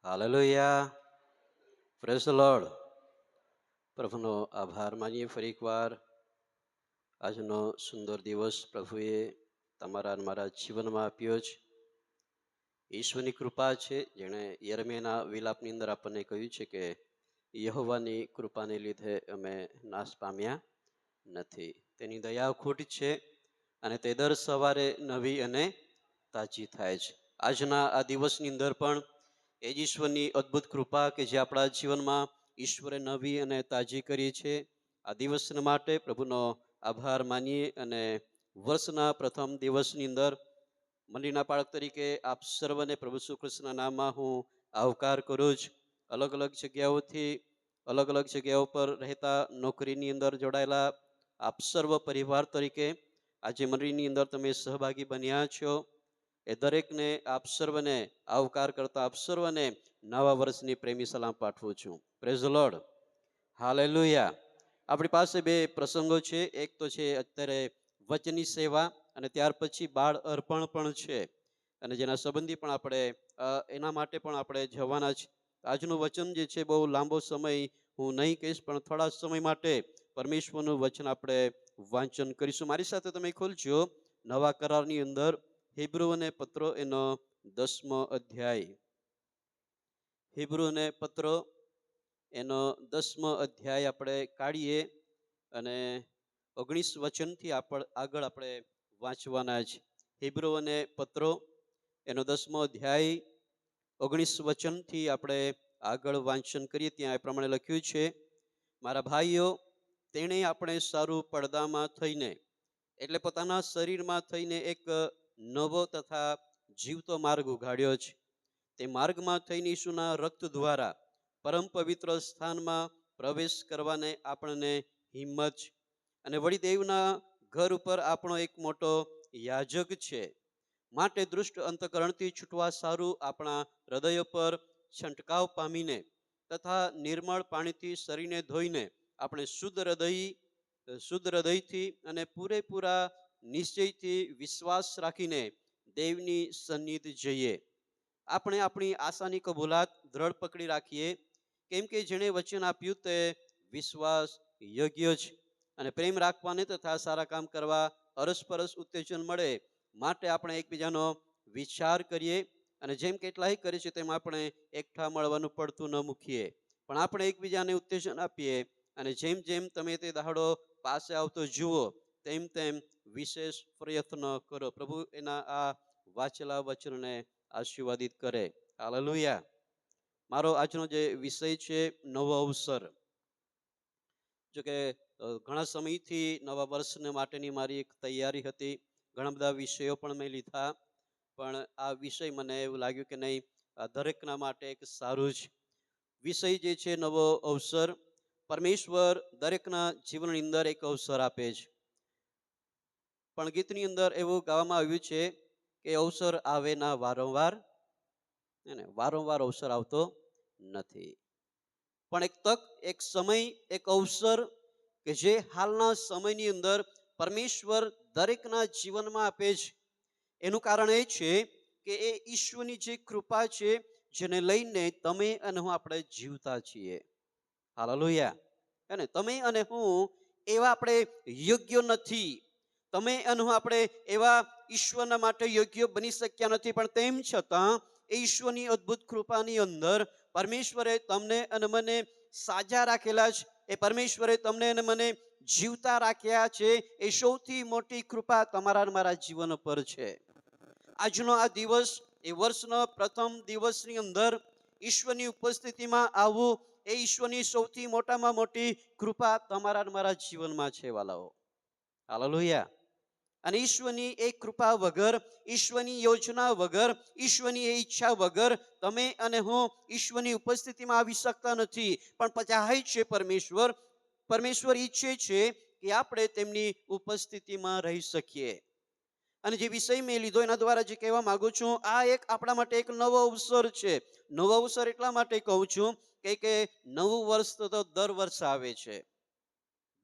Hallelujah, praise the Lord. પ્રભુનો આભાર માનીએ ફરી એકવાર. આજનો સુંદર દિવસ પ્રભુએ તમારા અને મારા જીવનમાં આપ્યો છે. ઈશ્વરની કૃપા છે, જેણે યર્મિયાના વિલાપની અંદર આપણને કહ્યું છે કે યહોવાની કૃપાને લીધે અમે નાશ પામ્યા નથી. તેની દયા અખૂટ છે અને તે દર સવારે નવી અને તાજી થાય છે. આજના આ દિવસની અંદર પણ એ જ ઈશ્વરની અદ્ભુત કૃપા કે જે આપણા જીવનમાં ઈશ્વરે નવી અને તાજી કરી છે. આ દિવસને માટે પ્રભુનો આભાર માનીએ અને વર્ષના પ્રથમ દિવસની અંદર મંડળીના બાળક તરીકે આપ સર્વને પ્રભુ શ્રી કૃષ્ણના નામમાં હું આવકાર કરું છું. અલગ અલગ જગ્યાઓથી અલગ અલગ જગ્યાઓ પર રહેતા નોકરીની અંદર જોડાયેલા આપ સર્વ પરિવાર તરીકે આજે મંડળીની અંદર તમે સહભાગી બન્યા છો. એ દરેકને આપ સર્વને આવકાર કરતા આપ સર્વને નવા વર્ષની પ્રેમી સલામ પાઠવું છું. Praise the lord. હાલેલુયા. આપણી પાસે બે પ્રસંગો છે. એક તો છે અત્યારે વચનની સેવા અને ત્યાર પછી બાળ અર્પણ પણ છે, અને જેના સંબંધી પણ આપણે એના માટે પણ આપણે જવાના છે. આજનું વચન જે છે બહુ લાંબો સમય હું નહીં કહીશ, પણ થોડા સમય માટે પરમેશ્વરનું વચન આપણે વાંચન કરીશું. મારી સાથે તમે ખોલજો નવા કરારની અંદર હિબ્રુઓને પત્રો એનો 10મો અધ્યાય. હિબ્રુઓને પત્રો એનો 10મો અધ્યાય આપણે કાઢીએ અને 19 વચનથી આગળ આપણે વાંચવાના છે. હિબ્રુઓને પત્રો એનો 10મો અધ્યાય 19 વચનથી આપણે આગળ વાંચન કરીએ. ત્યાં એ પ્રમાણે લખ્યું છે, મારા ભાઈઓ, તેણે આપણે સારું પડદામાં થઈને એટલે પોતાના શરીરમાં થઈને એક નવો તથા જીવતો માર્ગ ઉઘાડ્યો છે. તે માર્ગમાં થઈને ઈસુના રક્ત દ્વારા પરમ પવિત્ર સ્થાનમાં પ્રવેશ કરવાને આપણને હિંમત છે. અને વળી દેવના ઘર ઉપર આપણો એક મોટો યાજક છે. માટે દુષ્ટ અંતકરણથી છૂટવા સારું આપણા હૃદય પર છંટકાવ પામીને તથા નિર્મળ પાણીથી શરીરને ધોઈને આપણે શુદ્ધ હૃદયથી અને પૂરેપૂરા નિશ્ચયથી વિશ્વાસ રાખીને દેવની સન્નિધિ જઈએ. આપણે આપણી આશાની કબૂલાત દ્રઢ પકડી રાખીએ, કેમ કે જેણે વચન આપ્યું તે વિશ્વાસ યોગ્ય છે. અને પ્રેમ રાખવાને તથા સારા કામ કરવા અરસપરસ ઉત્તેજન મળે માટે આપણે એકબીજાનો વિચાર કરીએ. અને જેમ કેટલાય કરે છે તેમ આપણે એકઠા મળવાનું પડતું ન મૂકીએ, પણ આપણે એકબીજાને ઉત્તેજન આપીએ. અને જેમ જેમ તમે તે દાડો પાસે આવતો જુઓ તેમ તેમ વિશેષ પ્રયત્ન કરો. પ્રભુ એના આ વાંચેલા વચનને આશીર્વાદિત કરે. હાલેલુયા. મારો આજનો જે વિષય છે નવો અવસર. જો કે ઘણા સમયથી નવા વર્ષને માટેની મારી એક તૈયારી હતી. ઘણા બધા વિષયો પણ મેં લીધા, પણ આ વિષય મને એવું લાગ્યું કે નહીં, આ દરેકના માટે એક સારું જ વિષય જે છે નવો અવસર. પરમેશ્વર દરેકના જીવનની અંદર એક અવસર આપે છે, પણ ગીતની અંદર એવું ગાવામાં આવ્યું છે કે અવસર આવે ના વારંવાર, વારંવાર અવસર આવતો નથી. પણ એક તક, એક સમય, એક અવસર કે જે હાલના સમયની અંદર પરમેશ્વર દરેકના જીવનમાં આપે છે. એનું કારણ એ છે કે એ ઈશ્વરની જે કૃપા છે જેને લઈને તમે અને હું આપણે જીવતા છીએ. હાલેલુયા. અને તમે અને હું એવા આપણે યોગ્ય નથી. તમે અને હું આપણે એવા ઈશ્વરના માટે યોગ્ય બની શક્યા નથી, પણ તેમ છતાં એ ઈશ્વરની અદ્ભુત કૃપાની અંદર પરમેશ્વરે તમને અને મને સાજા રાખેલા છે. એ પરમેશ્વરે તમને અને મને જીવતા રાખ્યા છે. એ સૌથી મોટી કૃપા તમારા અને મારા જીવન પર છે. આજનો આ દિવસ એ વર્ષનો પ્રથમ દિવસની અંદર ઈશ્વરની ઉપસ્થિતિમાં આવવું એ ઈશ્વરની સૌથી મોટામાં મોટી કૃપા તમારા અને મારા જીવનમાં છે વાલાઓ. હાલેલુયા. અને ઈશ્વરની એ કૃપા વગર, ઈશ્વરની યોજના વગર, ઈશ્વરની એ ઈચ્છા વગર તમે અને હું ઈશ્વરની ઉપસ્થિતિમાં આવી શકતા નથી. પણ ચાહે છે પરમેશ્વર ઈચ્છે છે કે આપણે તેમની ઉપસ્થિતિમાં રહી શકીએ. અને જે વિષય મેં લીધો એના દ્વારા જે કહેવા માંગુ છું, આ એક આપણા માટે એક નવો અવસર છે. નવો અવસર એટલા માટે કહું છું કે નવું વર્ષ તો દર વર્ષે આવે છે.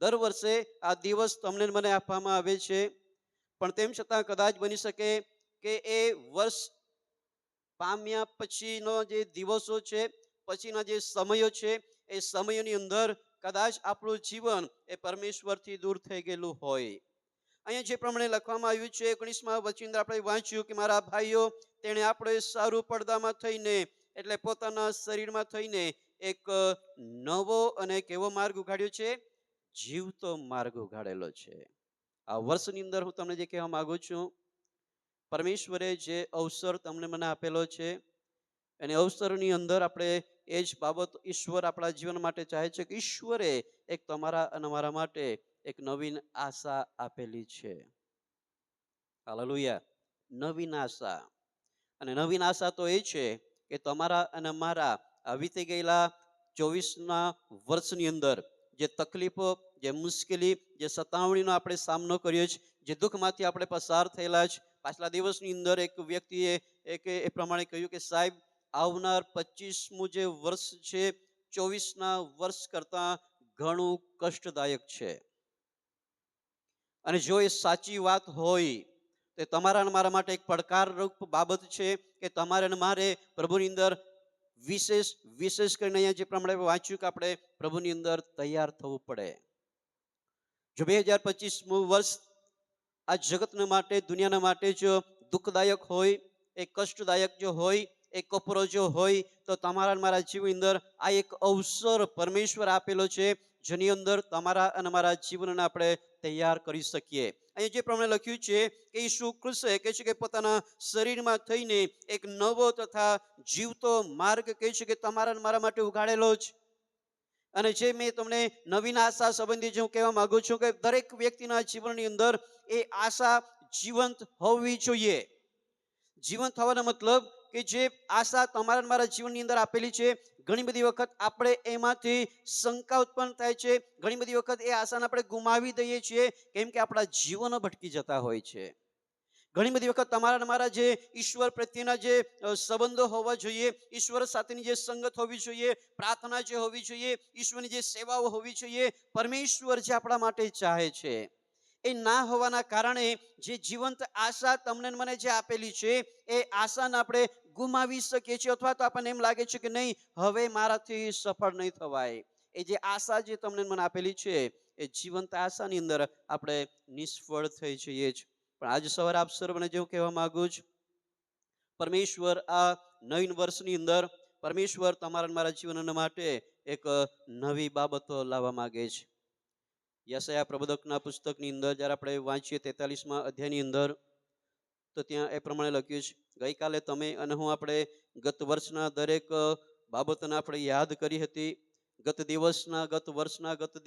દર વર્ષે આ દિવસ તમને મને આપવામાં આવે છે, પણ તેમ છતાં કદાચ બની શકે કે એ વર્ષ પામ્યા પછીનો જે દિવસો છે, પછીના જે સમયો છે, એ સમયોની અંદર કદાચ આપણું જીવન એ પરમેશ્વરથી દૂર થઈ ગયેલું હોય. અહીંયા જે પ્રમાણે લખવામાં આવ્યું છે 19મા વચન આપણે વાંચ્યું કે મારા ભાઈઓ, તેણે આપણે સારું પડદામાં થઈને એટલે પોતાના શરીરમાં થઈને એક નવો અને કેવો માર્ગ ઉઘાડ્યો છે? જીવતો માર્ગ ઉઘાડેલો છે. આ વર્ષની અંદર હું તમને જે કહેવા માંગુ છું, પરમેશ્વરે જે અવસર તમને મને આપેલો છે, અને અવસરની અંદર આપણે એ જ બાબત ઈશ્વર આપણા જીવન માટે ચાહે છે કે ઈશ્વરે એક તમારા અને મારા માટે એક નવીન આશા આપેલી છે. હાલેલુયા. નવીન આશા. અને નવીન આશા તો એ છે કે તમારા અને મારા આ વીતી ગયેલા 24ના વર્ષની અંદર જે તકલીફો, જે મુશ્કેલી, જે સતાવણીનો આપણે સામનો કર્યો છે, જે દુઃખમાંથી આપણે પસાર થયેલા છે. પાછલા દિવસની અંદર એક વ્યક્તિએ એ પ્રમાણે કહ્યું કે સાહેબ, આવનાર 25મું જે વર્ષ છે 24ના વર્ષ કરતા ઘણું કષ્ટદાયક છે. અને જો એ સાચી વાત હોય તો તમારા અને મારા માટે એક પડકારરૂપ બાબત છે કે તમારે અને મારે પ્રભુની અંદર વિશેષ કરીને અહીંયા જે પ્રમાણે વાંચ્યું કે આપણે પ્રભુની અંદર તૈયાર થવું પડે. જો 2025મું વર્ષ આ જગતના માટે, દુનિયાના માટે જો દુઃખદાયક હોય, એ કષ્ટદાયક જો હોય, એ કપરો જો હોય, તો તમારા અને મારા જીવનની અંદર આ એક અવસર પરમેશ્વર આપેલો છે, જેની અંદર તમારા અને મારા જીવનને આપણે તૈયાર કરી શકીએ. અહીં જે પ્રમાણે લખ્યું છે કે ઈસુ ખ્રિસ્તે કહે છે કે પોતાના શરીરમાં થઈને એક નવો તથા જીવતો માર્ગ કહે છે કે તમારા અને મારા માટે ઉઘાડેલો છે. અને જે મેં તમને નવીન આશા સંબંધી જે હું કહેવા માંગુ છું કે દરેક વ્યક્તિના જીવનની અંદર એ આશા જીવંત હોવી જોઈએ. જીવંત થવાનો મતલબ કે જે આશા તમારા મારા જીવનની અંદર આપેલી છે, ઘણી બધી વખત આપણે એમાંથી શંકા ઉત્પન્ન થાય છે. ઘણી બધી વખત એ આશાને આપણે ગુમાવી દઈએ છીએ, કેમ કે આપણા જીવનો ભટકી જતા હોય છે. ઘણી બધી વખત તમારા અને મારા જે ઈશ્વર પ્રત્યેના જે સંબંધો હોવા જોઈએ, ઈશ્વર સાથેની જે સંગત હોવી જોઈએ, પ્રાર્થના જે હોવી જોઈએ, ઈશ્વરની જે સેવાઓ હોવી જોઈએ, પરમેશ્વર જે આપણા માટે ચાહે છે, એ ના હોવાના કારણે જે જીવંત આશા તમને મને જે આપેલી છે, એ આશાને આપણે ગુમાવી શકીએ છીએ, અથવા તો આપણને એમ લાગે છે કે નહીં, હવે મારાથી સફળ નહીં થવાય. એ જે આશા જે તમને મને આપેલી છે, એ જીવંત આશાની અંદર આપણે નિષ્ફળ થઈ જઈએ છીએ. પણ આજ સવારે આપ સર્વને જેવું કહેવા માંગુ છું, પરમેશ્વર આ નવીન વર્ષની અંદર પરમેશ્વર તમારા મારા જીવન માટે એક નવી બાબતો લાવવા માંગે છે. યશાયા પ્રબોધકના પુસ્તકની અંદર જ્યારે આપણે વાંચીએ 43મા અધ્યાયની અંદર, તો ત્યાં એ પ્રમાણે લખ્યું છે, ગઈકાલે તમે અને હું આપણે ગત વર્ષના દરેક બાબતોને આપણે યાદ કરી હતી. ગત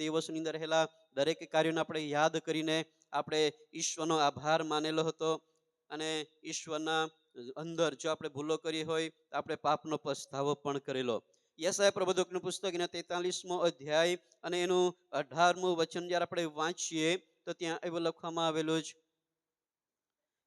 દિવસની અંદર રહેલા દરેક કાર્યોને આપણે યાદ કરીને આપણે ઈશ્વરનો આભાર માનેલો હતો. અને ઈશ્વરના અંદર જો આપણે ભૂલો કરી હોય તો આપણે પાપનો પસ્તાવો પણ કરેલો. યશાયા પ્રબોધકનું પુસ્તક એના 43મો અધ્યાય અને એનું 18મું વચન જ્યારે આપણે વાંચીએ તો ત્યાં એવું લખવામાં આવેલું છે.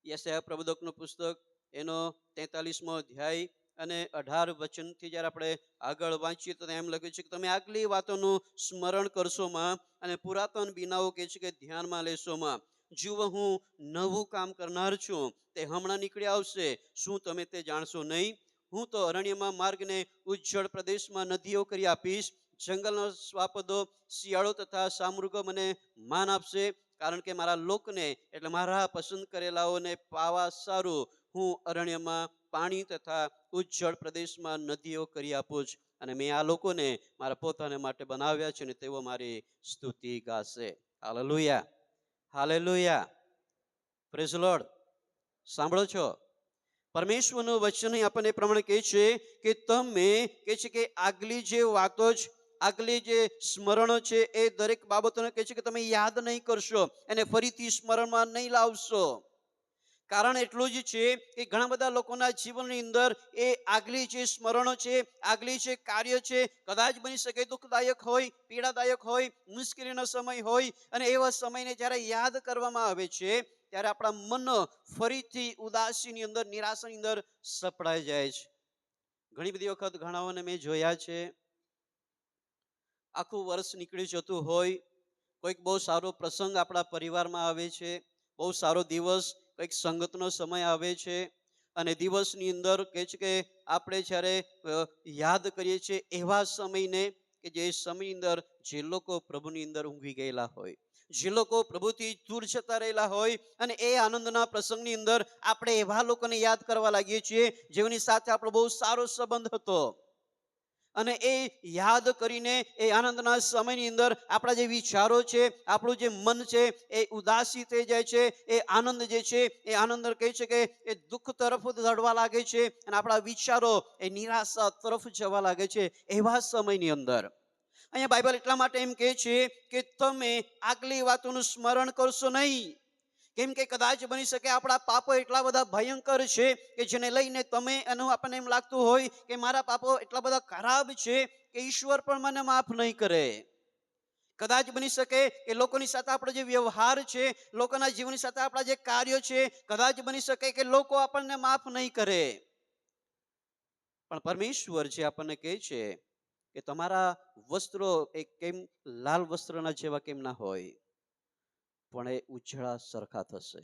યશાયા પ્રબોધકનું પુસ્તક એનો 43મો અધ્યાય અને 18 વચનથી જ્યારે આપણે આગળ વાંચીએ તો એમ લખ્યું છે કે તમે આગલી વાતોનું સ્મરણ કરશોમાં અને પુરાતન બીનાઓ કહે છે કે ધ્યાનમાં લેશોમાં. જુઓ, હું નવું કામ કરનાર છું, તે હમણાં નીકળી આવશે, શું તમે તે જાણશો નહીં? હું તો અરણ્યમાં માર્ગને ઉજ્જળ પ્રદેશમાં નદીઓ કરી આપીશ. જંગલનો શ્વાપદો, શિયાળો તથા સામૃગો મને માન આપશે, કારણ કે મારા લોકને એટલે મારા પસંદ કરેલાઓને પાવા સારું હું અરણ્યમાં પાણી તથા ઉજ્જળ પ્રદેશમાં નદીઓ કરી આપું છું. અને મેં આ લોકોને મારા પોતાને માટે બનાવ્યા છે, અને તેઓ મારી સ્તુતિ ગાશે. Hallelujah, hallelujah, praise the Lord. સાંભળો છો? પરમેશ્વરનું વચન આપણને પ્રમાણે કહે છે કે તમે કહે છે કે આગલી જે વાતો છે, આગલી જે સ્મરણો છે, એ દરેક બાબતોને કહે છે કે તમે યાદ નહીં કરશો, એને ફરીથી સ્મરણમાં નહીં લાવશો. કારણ એટલું જ છે કે ઘણા બધા લોકોના જીવનની અંદર એ આગલી જે સ્મરણો છે, આગલી જે કાર્ય છે, કદાચ બની શકે દુઃખદાયક હોય, પીડાદાયક હોય, મુશ્કેલીનો સમય હોય, અને એવા સમયને જ્યારે યાદ કરવામાં આવે છે ત્યારે આપણા મન ફરીથી ઉદાસીની અંદર, નિરાશાની અંદર સપડાઈ જાય છે. ઘણી બધી વખત ઘણાઓને મેં જોયા છે, આખું વર્ષ નીકળી જતું હોય, કોઈક બહુ સારો પ્રસંગ આપણા પરિવારમાં આવે છે, બહુ સારો દિવસ, કંઈક સંગતનો સમય આવે છે, અને દિવસની અંદર કહે છે કે આપણે જ્યારે યાદ કરીએ છીએ એવા સમયને કે જે સમયની અંદર જે લોકો પ્રભુની અંદર ઊંઘી ગયેલા હોય, જે લોકો પ્રભુથી દૂર જતા રહેલા હોય, અને એ આનંદના પ્રસંગની અંદર આપણે એવા લોકોને યાદ કરવા લાગીએ છીએ જેઓની સાથે આપણો બહુ સારો સંબંધ હતો. અને એ યાદ કરીને એ આનંદના સમયની અંદર આપણા જે વિચારો છે, આપણું જે મન છે એ ઉદાસી થઈ જાય છે. એ આનંદ જે છે એ આનંદ કહે છે કે એ દુઃખ તરફ દોડવા લાગે છે, અને આપણા વિચારો એ નિરાશા તરફ જવા લાગે છે. એવા સમયની અંદર અહીંયા બાઇબલ એટલા માટે એમ કહે છે કે તમે આગલી વાતોનું સ્મરણ કરશો નહીં. કેમ કે કદાચ બની શકે આપણા પાપો એટલા બધા ભયંકર છે કે જેને લઈને તમે અને આપણને એમ લાગતું હોય કે મારા પાપો એટલા બધા ખરાબ છે કે ઈશ્વર પણ મને માફ નહીં કરે. કદાચ બની શકે કે લોકોની સાથે આપણો જે વ્યવહાર છે, લોકોના જીવનની સાથે આપણા જે કાર્યો છે, કદાચ બની શકે કે લોકો આપણને માફ નહીં કરે. પણ પરમેશ્વર જે આપણને કહે છે કે તમારા વસ્ત્રો એ કેમ લાલ વસ્ત્રના જેવા કેમ ના હોય, પણ એ ઉજળા સરખા થશે.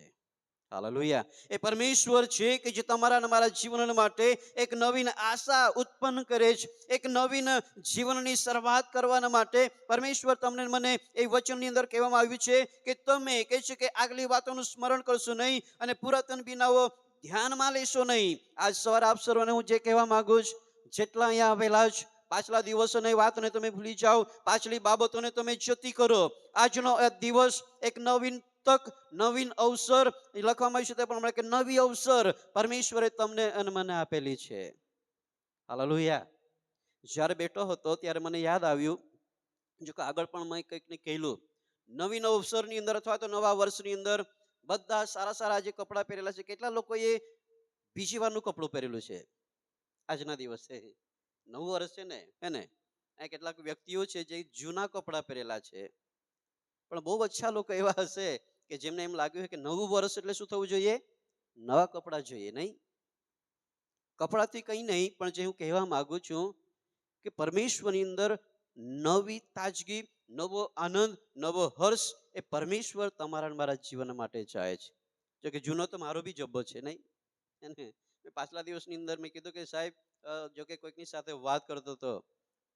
હાલેલુયા. એ પરમેશ્વર છે કે જે તમારા અને મારા જીવન માટે એક નવીન આશા ઉત્પન્ન કરે છે, એક નવીન જીવનની શરૂઆત કરવાના માટે પરમેશ્વર તમને મને એ વચનની અંદર કહેવામાં આવ્યું છે કે તમે કહે છે કે આગલી વાતોનું સ્મરણ કરશો નહીં અને પુરાતન બીનાઓ ધ્યાનમાં લેશો નહીં. આજ સવારે આપ સર્વને હું જે કહેવા માંગુ છું, જેટલા અહીંયા આવેલા જ પાછલા દિવસોની વાતને તમે ભૂલી જાઓ, પાછલી બાબતોને તમે જતી કરો. આજનો દિવસ એક નવીન તક, નવીન અવસર લખવામાં આવ્યું છે તે પ્રમાણે કે નવી અવસર પરમેશ્વરે તમને અને મને આપેલી છે. હાલેલુયા. જ્યારે બેઠો હતો ત્યારે મને યાદ આવ્યું, જો કે આગળ પણ મેં કંઈક ને કહેલું, નવીન અવસરની અંદર અથવા તો નવા વર્ષની અંદર બધા સારા સારા જે કપડાં પહેરેલા છે, કેટલા લોકોએ બીજી વારનું કપડું પહેરેલું છે આજના દિવસે? નવું વર્ષ છે ને, હે ને? કેટલાક વ્યક્તિઓ છે જે જૂના કપડાં પહેરેલા છે. પણ બહુ ઓછા લોકો એવા હશે કે જેમને એમ લાગ્યું છે કે નવું વર્ષ એટલે શું થવું જોઈએ? નવા કપડાં જોઈએ. નહીં, કપડાથી કંઈ નહીં, પણ જે હું કહેવા માંગુ છું કે પરમેશ્વરની અંદર નવી તાજગી, નવો આનંદ, નવો હર્ષ એ પરમેશ્વર તમારા મારા જીવન માટે ચાહે છે. જો કે જૂનો તો મારો બી જબ્બો છે, નહીં? એને પાછલા દિવસની અંદર મેં કીધું કે સાહેબ, જો કે કોઈકની સાથે વાત કરતો હતો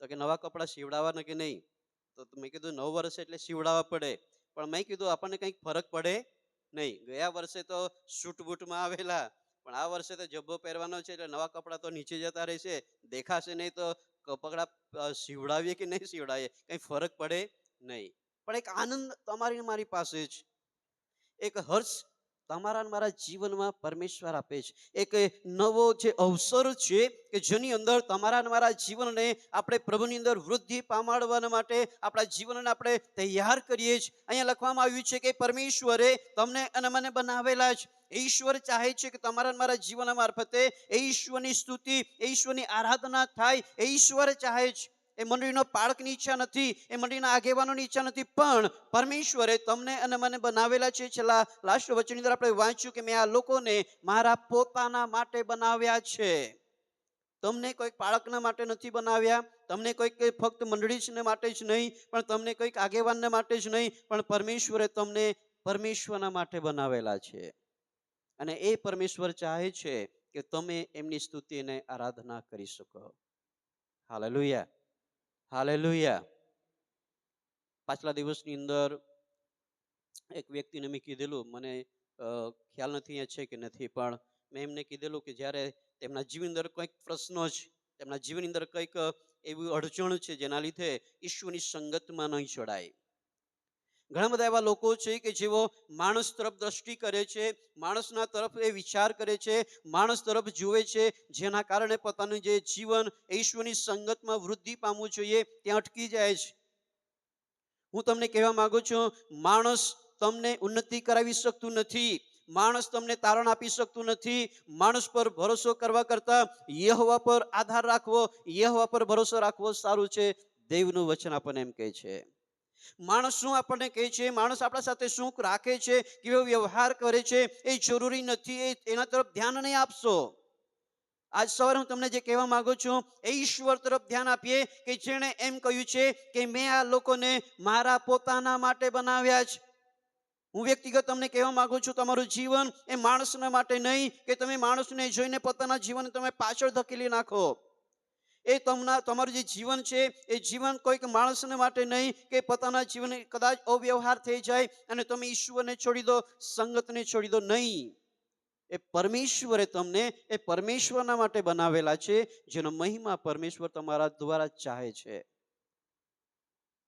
તો કે નવા કપડાં સીવડાવવાના કે નહીં, તો મેં કીધું 9 વર્ષે એટલે સીવડાવવા પડે. પણ મેં કીધું આપણને કંઈક ફરક પડે નહીં. ગયા વર્ષે તો સૂટ બૂટમાં આવેલા, પણ આ વર્ષે તો જબ્બો પહેરવાનો છે એટલે નવા કપડાં તો નીચે જતા રહેશે, દેખાશે નહીં. તો કપડાં સીવડાવીએ કે નહીં સીવડાવીએ કંઈ ફરક પડે નહીં. પણ એક આનંદ તમારી મારી પાસે જ, એક હર્ષ તમારા મારા જીવનમાં પરમેશ્વર આપે છે. એક નવો જે અવસર છે કે જેની અંદર તમારા મારા જીવનને આપણે પ્રભુની અંદર વૃદ્ધિ પામાડવાના માટે આપણા જીવનને આપણે તૈયાર કરીએ છીએ. અહીંયા લખવામાં આવ્યું છે કે પરમેશ્વરે તમને અને મને બનાવેલા છે. ઈશ્વર ચાહે છે કે તમારા મારા જીવન મારફતે એ ઈશ્વરની સ્તુતિ, એ ઈશ્વરની આરાધના થાય. એ ઈશ્વર ચાહે છે. એ મંડળીનો પાળકની ઈચ્છા નથી, એ મંડળીના આગેવાનોની ઈચ્છા નથી, પણ પરમેશ્વરે તમને અને મને બનાવેલા છે. છેલ્લા લાસ્ટ વચનની અંદર આપણે વાંચ્યું કે મેં આ લોકોને મારા પોતાના માટે બનાવ્યા છે. તમને કોઈક પાળકના માટે નથી બનાવ્યા, તમને કોઈક ફક્ત મંડળી માટે જ નહીં, પણ તમને કોઈક આગેવાનને માટે જ નહીં, પણ પરમેશ્વરે તમને પરમેશ્વરના માટે બનાવેલા છે. અને એ પરમેશ્વર ચાહે છે કે તમે એમની સ્તુતિને આરાધના કરી શકો. Hallelujah, hallelujah. પાછલા દિવસની અંદર એક વ્યક્તિને મેં કીધેલું, મને ખ્યાલ નથી છે કે નથી, પણ મેં એમને કીધેલું કે જ્યારે તેમના જીવન અંદર કંઈક પ્રશ્નો છે, તેમના જીવનની અંદર કંઈક એવી અડચણ છે જેના લીધે ઈશ્વરની સંગતમાં નહીં ચડાય. ઘણા બધા એવા લોકો છે કે જેઓ માણસ તરફ દ્રષ્ટિ કરે છે, માણસના તરફ એ વિચાર કરે છે, માણસ તરફ જુએ છે, જેના કારણે પોતાનું જે જીવન ઈશ્વરની સંગતમાં વૃદ્ધિ પામવું જોઈએ ત્યાં અટકી જાય છે. હું તમને કહેવા માંગુ છું, માણસ તમને ઉન્નતિ કરાવી શકતું નથી, માણસ તમને તારણ આપી શકતું નથી. માણસ પર ભરોસો કરવા કરતા યહોવા પર આધાર રાખવો, યહોવા પર ભરોસો રાખવો સારું છે. દેવનું વચન આપણને એમ કહે છે. માણસ શું આપણને કહે છે, માણસ આપણા સાથે શું રાખે છે, કેવો વ્યવહાર કરે છે, એ જરૂરી નથી. એના તરફ ધ્યાન નહીં આપશો. આજ સવારે હું તમને જે કહેવા માંગુ છું એ ઈશ્વર તરફ ધ્યાન આપીએ કે જેણે એમ કહ્યું છે કે મેં આ લોકોને મારા પોતાના માટે બનાવ્યા છે. હું વ્યક્તિગત તમને કહેવા માંગુ છું, તમારું જીવન એ માણસના માટે નહીં કે તમે માણસને જોઈને પોતાના જીવન તમે પાછળ ધકેલી નાખો. એ તમારું જે જીવન છે એ જીવન કોઈક માણસને માટે નહીં કે પોતાના જીવન કદાચ અવ્યવહાર થઈ જાય અને તમે ઈશ્વરને છોડી દો, સંગતને છોડી દો. નહીં, એ પરમેશ્વરે તમને એ પરમેશ્વરના માટે બનાવેલા છે, જેનો મહિમા પરમેશ્વર તમારા દ્વારા ચાહે છે.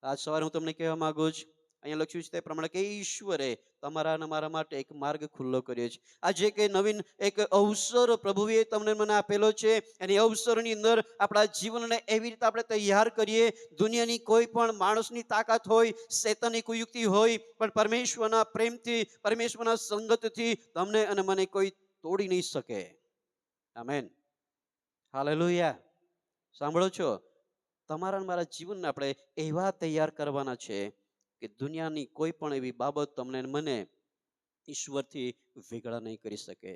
આજ સવારે હું તમને કહેવા માંગુ છું, અહીંયા લખ્યું છે તે પ્રમાણે કે ઈશ્વરે તમારા અને મારા માટે એક માર્ગ ખુલ્લો કર્યો છે. આજે કે નવીન એક અવસર પ્રભુએ તમને મને આપેલો છે, અને અવસરની અંદર આપણા જીવનને એવી રીતે આપણે તૈયાર કરીએ, દુનિયાની કોઈ પણ માણસની તાકાત હોય, શૈતાનની કુયુક્તિ હોય, પણ પરમેશ્વરના પ્રેમથી, પરમેશ્વરના સંગતથી તમને અને મને કોઈ તોડી નહીં શકે. Amen, hallelujah. સાંભળો છો, તમારા મારા જીવનને આપણે એવા તૈયાર કરવાના છે કે દુનિયાની કોઈ પણ એવી બાબત તમને મને ઈશ્વરથી વેગળા નહીં કરી શકે.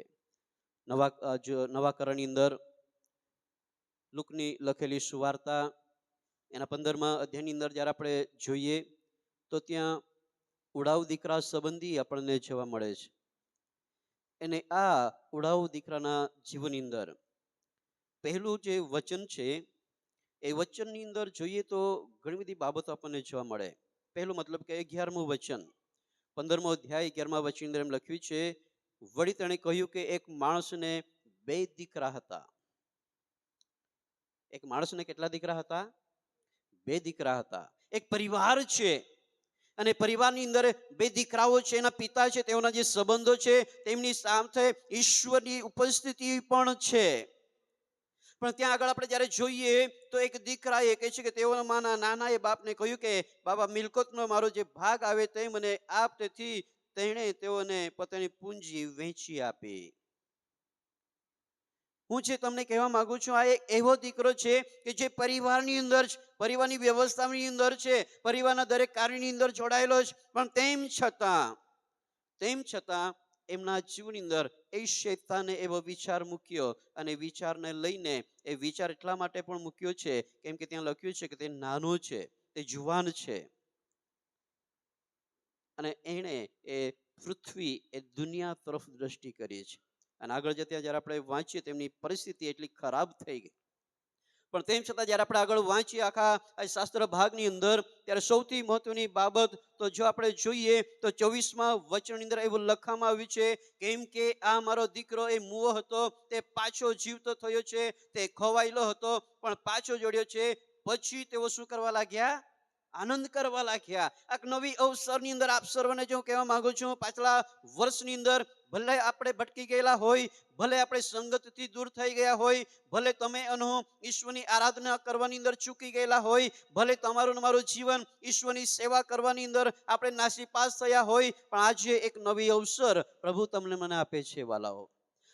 નવા કરારની અંદર લુકની લખેલી સુવાર્તા એના 15મા અધ્યાયની અંદર જ્યારે આપણે જોઈએ તો ત્યાં ઉડાવ દીકરા સંબંધી આપણને જોવા મળે છે. અને આ ઉડાવ દીકરાના જીવનની અંદર પહેલું જે વચન છે એ વચનની અંદર જોઈએ તો ઘણી બધી બાબતો આપણને જોવા મળે. પહેલું મતલબ કે 11મું વચન, 15મો અધ્યાય 11મા વચનની અંદર એમ લખ્યું છે, વળી તેણે કહ્યું કે એક માણસને 2 દીકરા હતા. એક માણસને કેટલા દીકરા હતા? 2 દીકરા હતા. એક પરિવાર છે અને પરિવારની અંદર 2 દીકરાઓ છે, એના પિતા છે, તેઓના જે સંબંધો છે તેમની સાથે ઈશ્વરની ઉપસ્થિતિ પણ છે. પણ ત્યાં આગળ આપણે જ્યારે જોઈએ તો એક દીકરાએ કહે છે કે તેઓના નાનાએ બાપને કહ્યું કે બાબા, મિલકતનો મારો જે ભાગ આવે તે મને આપ. તેથી તેણે તેઓને પોતાની પૂંજી વહેંચી આપી. હું જે તમને કહેવા માંગુ છું, આ એક એવો દીકરો છે કે જે પરિવારની અંદર, પરિવારની વ્યવસ્થાની અંદર છે, પરિવારના દરેક કાર્યની અંદર જોડાયેલો છે, પણ તેમ છતાં એમના જીવનની અંદર એ શૈતાને એવો વિચાર મૂક્યો, અને વિચારને લઈને એ વિચાર એટલા માટે પણ મૂક્યો છે કેમ કે ત્યાં લખ્યું છે કે તે નાનો છે, તે જુવાન છે, અને એણે એ પૃથ્વી, એ દુનિયા તરફ દ્રષ્ટિ કરી છે. અને આગળ જતા જ્યારે આપણે વાંચીએ તેમની પરિસ્થિતિ એટલી ખરાબ થઈ ગઈ. પણ તેમ છતાં જ્યારે આપણે આગળ વાંચીએ આખા શાસ્ત્ર ભાગની અંદર, ત્યારે સૌથી મહત્વની બાબત તો જો આપણે જોઈએ તો 24મા વચનની અંદર એવું લખવામાં આવ્યું છે, કેમ કે આ મારો દીકરો એ મુવો હતો, તે પાછો જીવતો થયો છે, તે ખોવાયેલો હતો પણ પાછો જોડ્યો છે. પછી તેઓ શું કરવા લાગ્યા? આનંદ કરવા લાગ્યા. એક નવી અવસરની અંદર આપ સર્વને જો કહેવા માંગુ છું, પાછલા વર્ષની અંદર ભલે આપણે ભટકી ગયેલા હોય, ભલે આપણે સંગતથી દૂર થઈ ગયા હોય, ભલે તમે ઈશ્વરની આરાધના કરવાની અંદર ચૂકી ગયેલા હોય, ભલે તમારું મારું જીવન ઈશ્વરની સેવા કરવાની અંદર આપણે નાસીપાસ થયા હોય, પણ આજે એક નવી અવસર પ્રભુ તમને મને આપે છે વાલાઓ.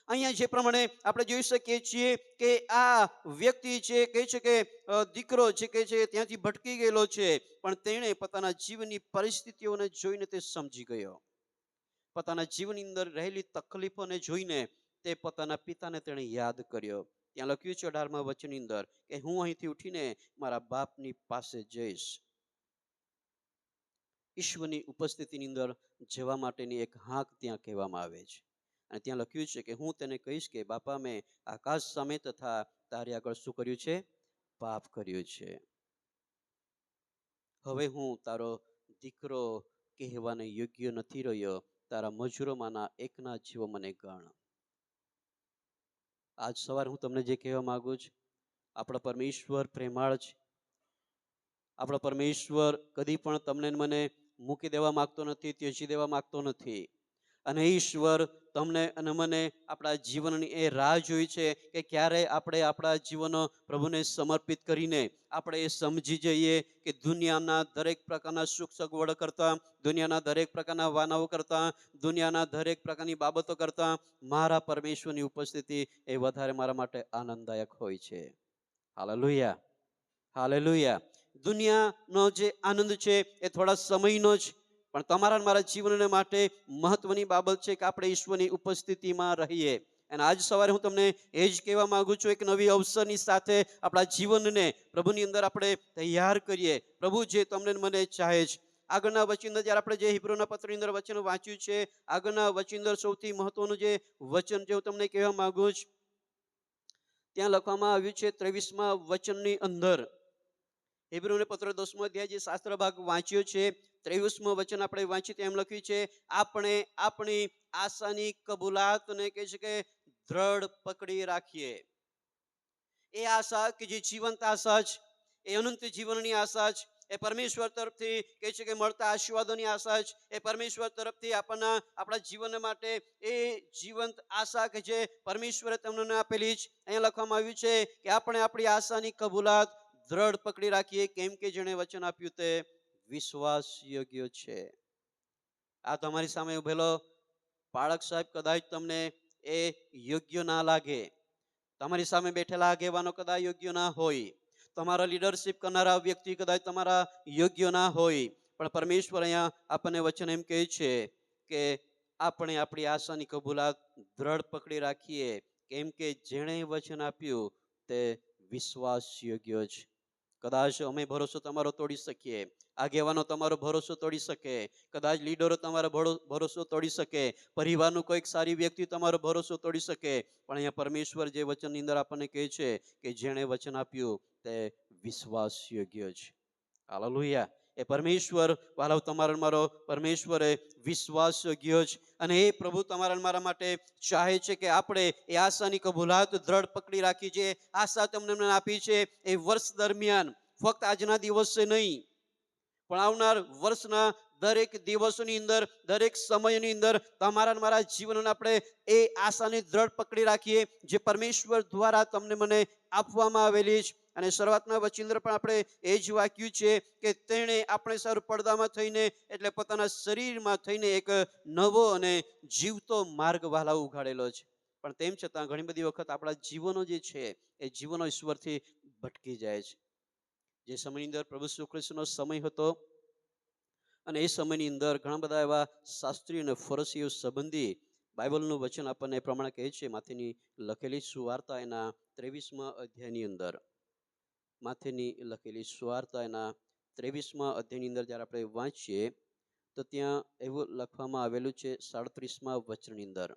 અહીંયા જે પ્રમાણે આપણે જોઈ શકીએ છીએ કે આ વ્યક્તિ છે કહે છે કે દીકરો જે કહે છે ત્યાંથી ભટકી ગયેલો છે, પણ તેણે પોતાના જીવનની પરિસ્થિતિઓને જોઈને તે સમજી ગયો. પોતાના જીવનની અંદર રહેલી તકલીફોને જોઈને તે પોતાના પિતાને તેણે યાદ કર્યો. ત્યાં લખ્યું છે 18મા વચનની અંદર કે હું અહીંથી ઉઠીને મારા બાપની પાસે જઈશ. ઈશ્વરની ઉપસ્થિતિની અંદર જવા માટેની એક હાંક ત્યાં કહેવામાં આવે છે. અને ત્યાં લખ્યું છે કે હું તેને કહીશ કે બાપા, મેં આકાશ સામે તથા તારી આગળ શું કર્યું છે? પાપ કર્યું છે. હવે હું તારો દીકરો કહેવાને યોગ્ય નથી રહ્યો, તારા મજૂરોમાંના એકના જેવો મને ગણ. આજ સવારે હું તમને જે કહેવા માંગુ છું, આપણા પરમેશ્વર પ્રેમાળ છે. આપણા પરમેશ્વર કદી પણ તમને મને મૂકી દેવા માંગતો નથી, ત્યજી દેવા માંગતો નથી. અને ઈશ્વર તમને અને મને આપણા જીવનની એ રાહ જોઈ છે કે ક્યારે આપણે આપણા જીવનો પ્રભુને સમર્પિત કરીને આપણે એ સમજી જઈએ કે દુનિયાના દરેક પ્રકારના સુખ સગવડ કરતાં, દુનિયાના દરેક પ્રકારના વાનાઓ કરતાં, દુનિયાના દરેક પ્રકારની બાબતો કરતાં મારા પરમેશ્વરની ઉપસ્થિતિ એ વધારે મારા માટે આનંદદાયક હોય છે. Hallelujah, hallelujah. દુનિયાનો જે આનંદ છે એ થોડા સમયનો જ, પણ તમારા મારા જીવનને માટે મહત્વની બાબત છે કે આપણે ઈશ્વરની ઉપસ્થિતિમાં રહીએ. અને આજ સવારે હું તમને એ જ કહેવા માંગુ છું, એક નવી અવસરની સાથે આપણા જીવનને પ્રભુની અંદર આપણે તૈયાર કરીએ. પ્રભુ જે તમને મને ચાહે છે, આગળના વચન જ્યારે આપણે જે હિબ્રુના પત્રની અંદર વચન વાંચ્યું છે, આગળના વચન અંદર સૌથી મહત્વનું જે વચન જે હું તમને કહેવા માંગુ છું, ત્યાં લખવામાં આવ્યું છે 23મા વચનની અંદર, હિબ્રુને પત્ર 10મો અધ્યાય જે શાસ્ત્ર ભાગ વાંચ્યો છે, 23મું વચન આપણે વાંચીએ તેમ લખ્યું છે, આપણે આપણી આશાની કબૂલાતને કહે છે કે દ્રઢ પકડી રાખીએ. એ આશા કે જે જીવંત આશા છે, એ અનંત જીવનની આશા છે, એ પરમેશ્વર તરફથી કહે છે કે મળતા આશીર્વાદોની આશા છે, એ પરમેશ્વર તરફથી આપણા જીવન માટે એ જીવંત આશા કે જે પરમેશ્વરે તમને આપેલી છે. અહીંયા લખવામાં આવ્યું છે કે આપણે આપણી આશાની કબૂલાત દ્રઢ પકડી રાખીએ, કેમ કે જેણે વચન આપ્યું તે વિશ્વાસ યોગ્ય છે. આ તમારી સામે ઉભેલો પાળક સાહેબ કદાચ તમને એ યોગ્ય ના લાગે, તમારી સામે બેઠેલા આગેવાનો કદાચ યોગ્ય ના હોય, તમારા લીડરશિપ કરનારા વ્યક્તિ કદાચ તમારા યોગ્ય ના હોય, પણ પરમેશ્વર અહીંયા આપણને વચન એમ કહે છે કે આપણે આપણી આશાની કબૂલાત દ્રઢ પકડી રાખીએ, કેમ કે જેણે વચન આપ્યું તે વિશ્વાસ યોગ્ય છે. કદાચ અમે ભરોસો તમારો તોડી શકીએ, આગેવાનો તમારો ભરોસો તોડી શકે, કદાચ લીડરો તમારો ભરોસો તોડી શકે, પરિવારનું કોઈક સારી વ્યક્તિ તમારો ભરોસો તોડી શકે, પણ અહીંયા પરમેશ્વર જે વચનની અંદર આપણને કહે છે કે જેણે વચન આપ્યું તે વિશ્વાસ યોગ્ય છે. હાલેલુયા. એ પરમેશ્વર વાલાવ તમારા મારો પરમેશ્વર એ વિશ્વાસ યોગ્ય છે, અને એ પ્રભુ તમારા મારા માટે ચાહે છે કે આપણે એ આશાની કબૂલાત દ્રઢ પકડી રાખી છે. આશા તમને આપી છે એ વર્ષ દરમિયાન, ફક્ત આજના દિવસે નહીં, પણ આવનાર વર્ષના દરેક દિવસોની અંદર, દરેક સમયની અંદર તમારા મારા જીવનને આપણે એ આશાને દ્રઢ પકડી રાખીએ જે પરમેશ્વર દ્વારા તમને મને આપવામાં આવેલી છે. અને શરૂઆતના વચન પણ આપણે એ જ વાક્યું છે કે તેણે આપણે સર પડદામાં થઈને એટલે પોતાના શરીરમાં થઈને એક નવો અને જીવતો માર્ગ વાલા ઉઘાડેલો છે. પણ તેમ છતાં ઘણી બધી વખત આપણા જીવનો જે છે એ જીવનો ઈશ્વરથી ભટકી જાય છે. જે સમયની અંદર પ્રભુ ઈસુ ખ્રિસ્તનો સમય હતો, અને એ સમયની અંદર ઘણા બધા એવા શાસ્ત્રી અને ફરસીઓ સંબંધી બાઇબલનું વચન આપણને એ પ્રમાણે કહે છે, માથેની લખેલી સુવાર્તા એના 23મા અધ્યાયની અંદર, માથેની લખેલી સુવાર્તા એના 23મા અધ્યાયની અંદર જ્યારે આપણે વાંચીએ તો ત્યાં એવું લખવામાં આવેલું છે 37મા વચનની અંદર,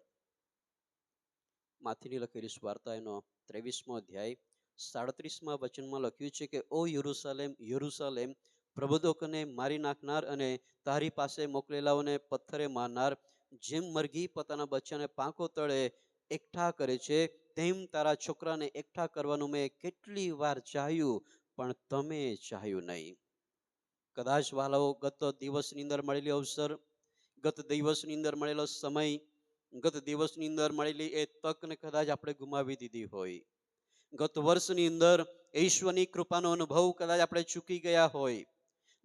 માથેની લખેલી સુવાર્તા એનો 23મો અધ્યાય 37મા વચનમાં લખ્યું છે કે ઓ યરૂશલેમ યરૂશલેમ, પ્રબોધકોને મારી નાખનાર અને તારી પાસે મોકલેલાઓને પથ્થરે મારનાર, જેમ મરઘી પોતાના બચ્ચાને પાંખો તળે એકઠા કરે છે, તેમ તારા છોકરાને એકઠા કરવાનું મેં કેટલી વાર ચાહ્યું, પણ તમે ચાહ્યું નહીં. કદાચ વાલાઓ ગત દિવસની અંદર મળેલી અવસર, ગત દિવસની અંદર મળેલો સમય, ગત દિવસની અંદર મળેલી એ તકને કદાચ આપણે ગુમાવી દીધી હોય, ગત વર્ષની અંદર ઈશ્વરની કૃપાનો અનુભવ કદાચ આપણે ચૂકી ગયા હોય,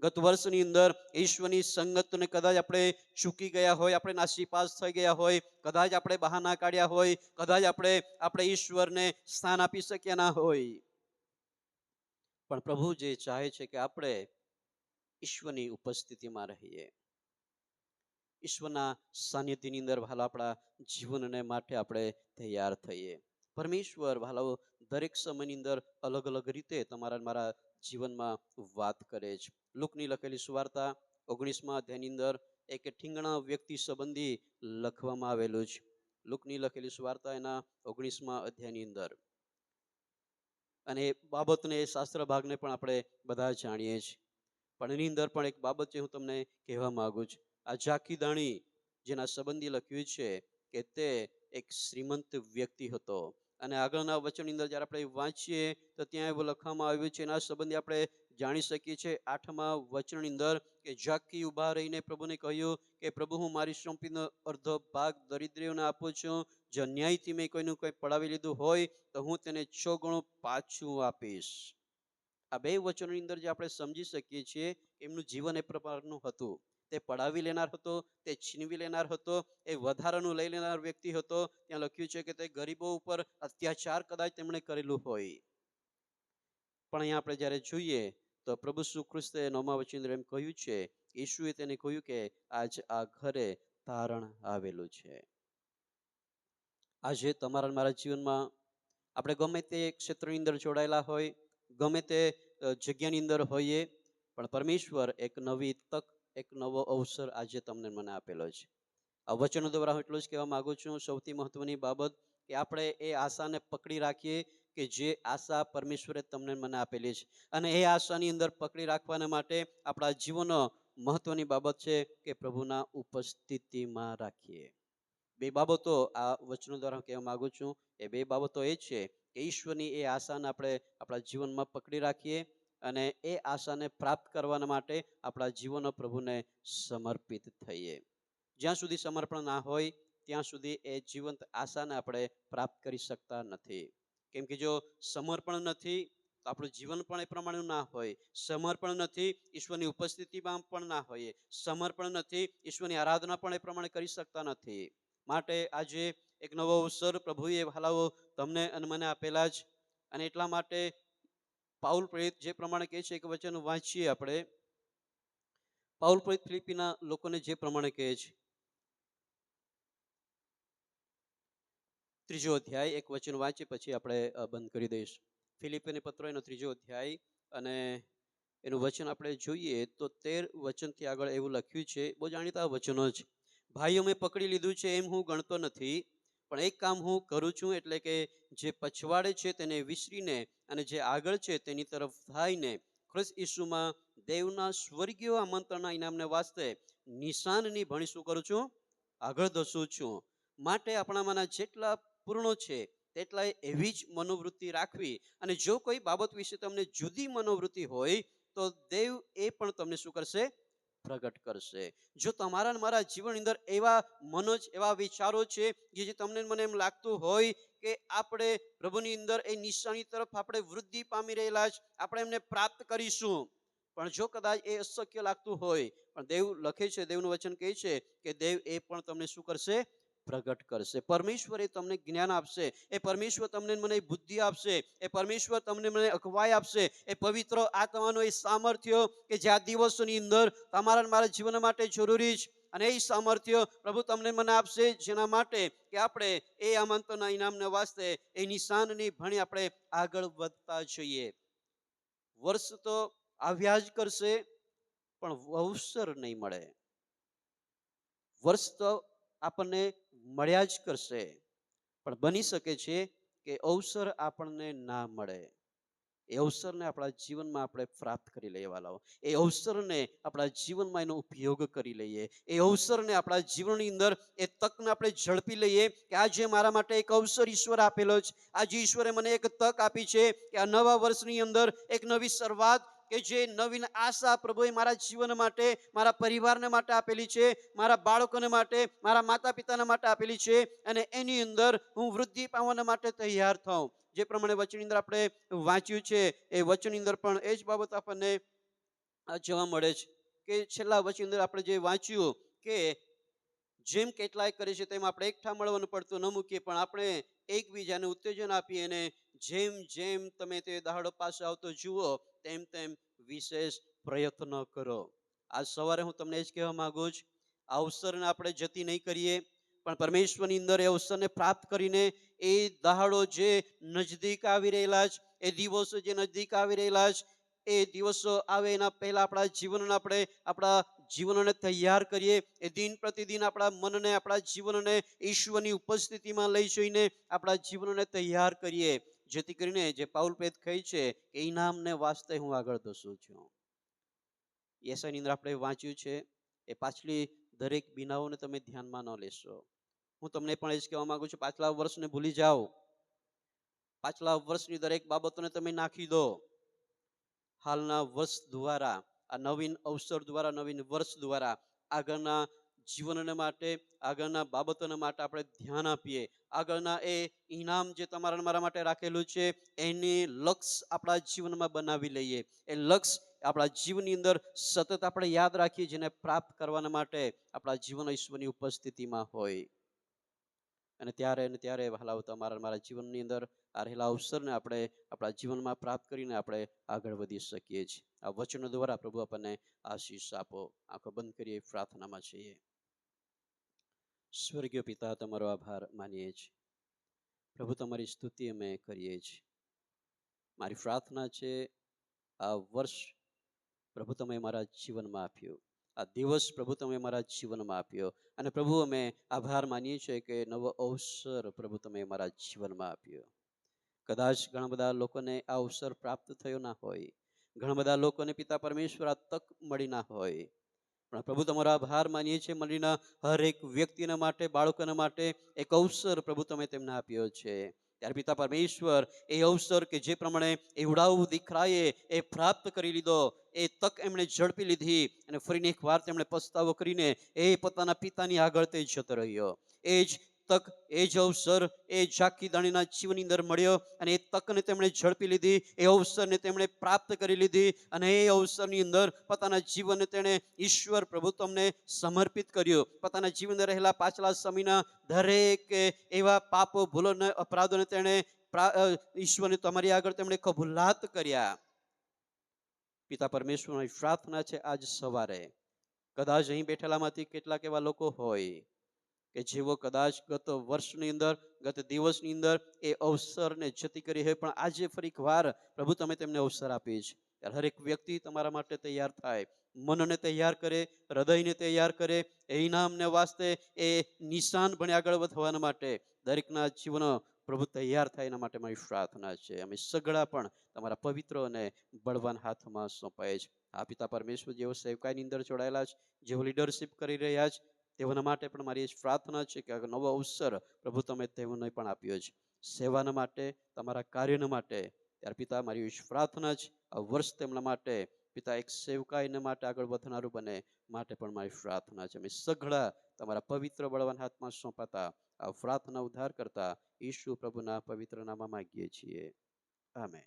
ગત વર્ષની અંદર ઈશ્વરની સંગતને કદાચ આપણે ચૂકી ગયા હોય, આપણે નાસીપાસ થઈ ગયા હોય, કદાચ આપણે બહાના કાઢ્યા હોય, કદાચ આપણે ઈશ્વરને સ્થાન આપી શક્યા ના હોય. પણ પ્રભુ જે ચાહે છે કે આપણે ઈશ્વરની ઉપસ્થિતિમાં રહીએ, ઈશ્વરના સાનિધ્યની અંદર ભાલો આપણા જીવનને માટે આપણે તૈયાર થઈએ. પરમેશ્વર ભાલો દરેક સમયની અંદર અલગ અલગ રીતે તમારા મારા જીવનમાં વાત કરે છે. લુકની લખેલી સુવાર્તા 19મા અધ્યાયની અંદર એક ઠીંગણા વ્યક્તિ સંબંધી લખવામાં આવેલું છે. લુકની લખેલી સુવાર્તા એના 19મા અધ્યાયની અંદર, અને એ બાબતને શાસ્ત્ર ભાગને પણ આપણે બધા જાણીએ છીએ, પણ એની અંદર પણ એક બાબત જે હું તમને કહેવા માંગુ છું. આ ઝાંખી દાણી જેના સંબંધી લખ્યું છે કે તે એક શ્રીમંત વ્યક્તિ હતો, અને આગળના વચનની અંદર જ્યારે આપણે વાંચીએ તો ત્યાં એવું લખવામાં આવ્યું છે, એના સંબંધી આપણે જાણી શકીએ છીએ 8મા વચનની અંદર કે ઝાંખી ઊભા રહીને પ્રભુને કહ્યું કે પ્રભુ, હું મારી સંપત્તિનો અડધો ભાગ દરિદ્રીઓને આપું છું, જો ન્યાયથી મેં કોઈનું કોઈ પડાવી લીધું હોય તો હું તેને 6 ગણું પાછું આપીશ. આ બે વચનોની અંદર જે આપણે સમજી શકીએ છીએ એમનું જીવન એ પ્રકારનું હતું. તે પડાવી લેનાર હતો, તે છીનવી લેનાર હતો, એ વધારાનું લઈ લેનાર વ્યક્તિ હતો. ત્યાં લખ્યું છે કે તે ગરીબો ઉપર અત્યાચાર કદાચ તેમણે કરેલું હોય, પણ અહીંયા આપણે જ્યારે જોઈએ તો પ્રભુ ઈસુ ખ્રિસ્તે 9મા વચન એમ કહ્યું છે, ઈસુએ તેને કહ્યું કે આજ આ ઘરે તારણ આવેલું છે. આજે તમારા મારા જીવનમાં આપણે ગમે તે ક્ષેત્રની અંદર જોડાયેલા હોય, ગમે તે જગ્યાની અંદર હોઈએ, પણ પરમેશ્વર એક નવી તક એક નવો અવસર આજે તમને મને આપેલો છે. આ વચનો દ્વારા હું એટલું જ કહેવા માંગુ છું, સૌથી મહત્વની બાબત કે આપણે એ આશાને પકડી રાખીએ કે જે આશા પરમેશ્વરે તમને મને આપેલી છે, અને એ આશાની અંદર પકડી રાખવાના માટે આપણા જીવનનો મહત્વની બાબત છે કે પ્રભુના ઉપસ્થિતિમાં રાખીએ. બે બાબતો આ વચનો દ્વારા કહેવા માંગુ છું. એ બે બાબતો એ છે કે ઈશ્વરની એ આશાને આપણે આપણા જીવનમાં પકડી રાખીએ અને એ આશાને પ્રાપ્ત કરવાના માટે આપણા જીવનો પ્રભુને સમર્પિત થઈએ. જ્યાં સુધી સમર્પણ ના હોય ત્યાં સુધી એ જીવંત આશાને આપણે પ્રાપ્ત કરી શકતા નથી. કેમ કે જો સમર્પણ નથી તો આપણું જીવન પણ એ પ્રમાણે ના હોય. સમર્પણ નથી, ઈશ્વરની ઉપસ્થિતિમાં પણ ના હોઈએ. સમર્પણ નથી, ઈશ્વરની આરાધના પણ એ પ્રમાણે કરી શકતા નથી. માટે આજે એક નવો અવસર પ્રભુએ ભલાવો તમને અને મને આપેલા જ, અને એટલા માટે પાઉલ પ્રેરિત જે પ્રમાણે કહે છે, એક વચન વાંચીએ આપણે. પાઉલ પ્રેરિત ફિલિપીના લોકોને જે પ્રમાણે કહે છે, 3 અધ્યાય એક વચન વાંચી પછી આપણે બંધ કરી દઈશું. ફિલિપીને પત્ર એનો 3 અધ્યાય અને એનું વચન આપણે જોઈએ તો 13 વચનથી આગળ એવું લખ્યું છે. બહુ જાણીતા વચનો છે. ભાઈઓ મેં પકડી લીધું છે એમ હું ગણતો નથી, પણ એક કામ હું કરું છું, એટલે કે જે પછવાડે છે તેને વિસરીને અને જે આગળ છે તેની તરફ થઈને ખ્રિસ્ત ઈસુમાં દેવના સ્વર્ગીય આમંત્રણના ઇનામને વાસ્તે નિશાનની ભણી શું કરું છું? આગળ ધસું છું. માટે આપણામાંના જેટલા પૂર્ણો છે તેટલાય એવી જ મનોવૃત્તિ રાખવી, અને જો કોઈ બાબત વિશે તમને જુદી મનોવૃત્તિ હોય તો દેવ એ પણ તમને શું કરશે? પ્રગટ કરશે. જો તમારા મારા જીવન અંદર એવા મનોજ એવા વિચારો છે જે તમને મને એમ લાગતું હોય કે આપણે પ્રભુની અંદર એ નિશાની તરફ આપણે વૃદ્ધિ પામી રહેલા છે, આપણે એમને પ્રાપ્ત કરીશું, પણ જો કદાચ એ અશક્ય લાગતું હોય, પણ દેવ લખે છે, દેવનું વચન કહે છે કે દેવ એ પણ તમને શું કરશે? પ્રગટ કરશે. પરમેશ્વર એ તમને જ્ઞાન આપશે, એ પરમેશ્વર તમને મને બુદ્ધિ આપશે, એ પરમેશ્વર તમને મને અગવાઈ આપશે, એ પવિત્ર આત્માનું એ સામર્થ્ય કે જે આ દિવસોની અંદર તમારા મારા જીવન માટે જરૂરી છે, અને એ સામર્થ્ય પ્રભુ તમને મને આપશે, જેના માટે કે આપણે એ આમંત્રણના ઇનામને વાસ્તે એ નિશાનની ભણી આપણે આગળ વધતા જઈએ. વર્ષ તો આવ્યા જ કરશે, પણ અવસર નહીં મળે. વર્ષ તો આપણને મળ્યા જ કરશે, પણ બની શકે છે કે અવસર આપણને ના મળે. એ અવસરને આપણા જીવનમાં આપણે પ્રાપ્ત કરી લઈએ વાલાઓ. એ અવસરને આપણા જીવનમાં એનો ઉપયોગ કરી લઈએ. એ અવસરને આપણા જીવનની અંદર એ તકને આપણે ઝડપી લઈએ કે આજે મારા માટે એક અવસર ઈશ્વર આપેલો છે. આજે ઈશ્વરે મને એક તક આપી છે કે આ નવા વર્ષની અંદર એક નવી શરૂઆત, કે જે નવીન આશા પ્રભુએ મારા જીવન માટે, મારા પરિવારને માટે આપેલી છે, મારા બાળકોને માટે, મારા માતા પિતાના માટે આપેલી છે, અને એની અંદર હું વૃદ્ધિ પામવાના માટે તૈયાર થાઉં. જે પ્રમાણે વચનની અંદર આપણે વાંચ્યું છે એ વચનની અંદર પણ એ જ બાબત આપણને જોવા મળે છે કે છેલ્લા વચનની અંદર આપણે જે વાંચ્યું કે જેમ કેટલાય કરે છે તેમ આપણે એકઠા મળવાનું પડતું ન મૂકીએ, પણ આપણે એકબીજાને ઉત્તેજન આપીએ, અને જેમ જેમ તમે તે દહાડો પાસે આવતો જુઓ તેમ તેમ વિશેષ પ્રયત્ન કરો. આજ સવારે હું તમને એ જ કહેવા માંગુ છું, આ અવસરને આપણે જતી નહીં કરીએ, પણ પરમેશ્વરની અંદર એ અવસરને પ્રાપ્ત કરીને એ દહાડો જે નજદીક આવી રહેલા છે, એ દિવસો જે નજદીક આવી રહેલા છે, એ દિવસો આવે એના પહેલા આપણા જીવનને આપણે આપણા જીવનને તૈયાર કરીએ. એ દિન પ્રતિદિન આપણા મનને, આપણા જીવનને ઈશ્વરની ઉપસ્થિતિમાં લઈ જઈને આપણા જીવનને તૈયાર કરીએ, જેથી કરીને જે પાઉલ પ્રેરિત કહે છે કે ઇનામને વાસ્તે હું આગળ ધસું છું. યશાની અંદર આપણે વાંચ્યું છે એ પાછલી દરેક બિનાઓને તમે ધ્યાનમાં ન લેશો. હું તમને પણ એ જ કહેવા માંગુ છું, પાછલા વર્ષને ભૂલી જાઓ. પાછલા વર્ષની દરેક બાબતોને તમે નાખી દો. હાલના વર્ષ દ્વારા, આ નવીન અવસર દ્વારા, નવીન વર્ષ દ્વારા આગળના જીવનને માટે, આગળના બાબતોને માટે આપણે ધ્યાન આપીએ. આગળના એ ઇનામ જે તમારા મારા માટે રાખેલું છે એની લક્ષ્ય આપણા જીવનમાં બનાવી લઈએ. એ લક્ષ્ય આપણા જીવનની અંદર સતત આપણે યાદ રાખીએ, જેને પ્રાપ્ત કરવાના માટે આપણા જીવન ઈશ્વરની ઉપસ્થિતિમાં હોય. અને ત્યારે હલાવ તમારા મારા જીવનની અંદર આ રહેલા અવસરને આપણે આપણા જીવનમાં પ્રાપ્ત કરીને આપણે આગળ વધી શકીએ છીએ. આ વચનો દ્વારા પ્રભુ આપણને આશીષ આપો. આંખો બંધ કરીએ, પ્રાર્થનામાં છીએ. સ્વર્ગીય પિતા, તમારો આભાર માનીએ છીએ પ્રભુ, તમારી સ્તુતિ અમે કરીએ છીએ. મારી પ્રાર્થના છે આ વર્ષ પ્રભુ તમે મારા જીવનમાં આપ્યું, આ દિવસ પ્રભુ તમે અમારા જીવનમાં આપ્યો. અને પ્રભુ અમે આભાર માનીએ છીએ કે નવો અવસર પ્રભુ તમે અમારા જીવનમાં આપ્યો. કદાચ ઘણા બધા લોકોને આ અવસર પ્રાપ્ત થયો ના હોય, ઘણા બધા લોકોને પિતા પરમેશ્વર આ તક મળી ના હોય, પણ પ્રભુ તમારો આભાર માનીએ છીએ મળીના હરેક વ્યક્તિના માટે, બાળકોના માટે એક અવસર પ્રભુ તમે તેમને આપ્યો છે. ત્યારે પિતા પરમેશ્વર એ અવસર કે જે પ્રમાણે એવડાવ દીકરાએ એ પ્રાપ્ત કરી લીધો, એ તક એમણે ઝડપી લીધી અને ફરીને એક વાર તેમણે પસ્તાવો કરીને એ પોતાના પિતાની આગળ તે જતો રહ્યો. એ જ તક, એ જ અવસર એ ઝાંખી દાણીના જીવનની અંદર મળ્યો અને એ તકને તેમણે ઝડપી લીધી, એ અવસરને તેમણે પ્રાપ્ત કરી લીધી અને એ અવસરની અંદર પોતાના જીવનને તેણે ઈશ્વર પ્રભુ તમને સમર્પિત કર્યું. પોતાના જીવનમાં રહેલા પાછલા સમયના દરેક એવા પાપો, ભૂલોને, અપરાધોને તેણે ઈશ્વરને તમારી આગળ તેમણે કબૂલાત કર્યા. પિતા પરમેશ્વરની પ્રાર્થના છે આજ સવારે કદાચ અહીં બેઠેલામાંથી કેટલાક એવા લોકો હોય કે જેઓ કદાચ ગત વર્ષની અંદર, ગત દિવસની અંદર એ અવસરને જતી કરી હોય, પણ આજે ફરી વાર પ્રભુ તમે તેમને અવસર આપી છે. ત્યારે હરેક વ્યક્તિ તમારા માટે તૈયાર થાય, મનને તૈયાર કરે, હૃદયને તૈયાર કરે, એ ઇનામને વાસ્તે, એ નિશાન ભણી આગળ વધવાના માટે દરેકના જીવનો પ્રભુ તૈયાર થાય એના માટે મારી પ્રાર્થના છે. અમે સગડા પણ તમારા પવિત્ર અને બળવાન હાથમાં સોંપાય છે. આ પિતા પરમેશ્વર જેઓ સેવકાઈની અંદર જોડાયેલા છે, જેઓ લીડરશીપ કરી રહ્યા છે, તેઓના માટે પણ મારી પ્રાર્થના છે કે નવો અવસર પ્રભુ તમે તેઓને પણ આપ્યો છે સેવાના માટે, તમારા કાર્યના માટે. ત્યારે પિતા મારી પ્રાર્થના છે આ વર્ષ તેમના માટે પિતા એક સેવકાઈને માટે આગળ વધનારું બને માટે પણ મારી પ્રાર્થના છે. અમે સઘળા તમારા પવિત્ર બળવાન હાથમાં સોંપાતા આ પ્રાર્થના ઉદ્ધાર કરતા ઈસુ પ્રભુના પવિત્ર નામમાં માંગીએ છીએ. આમેન.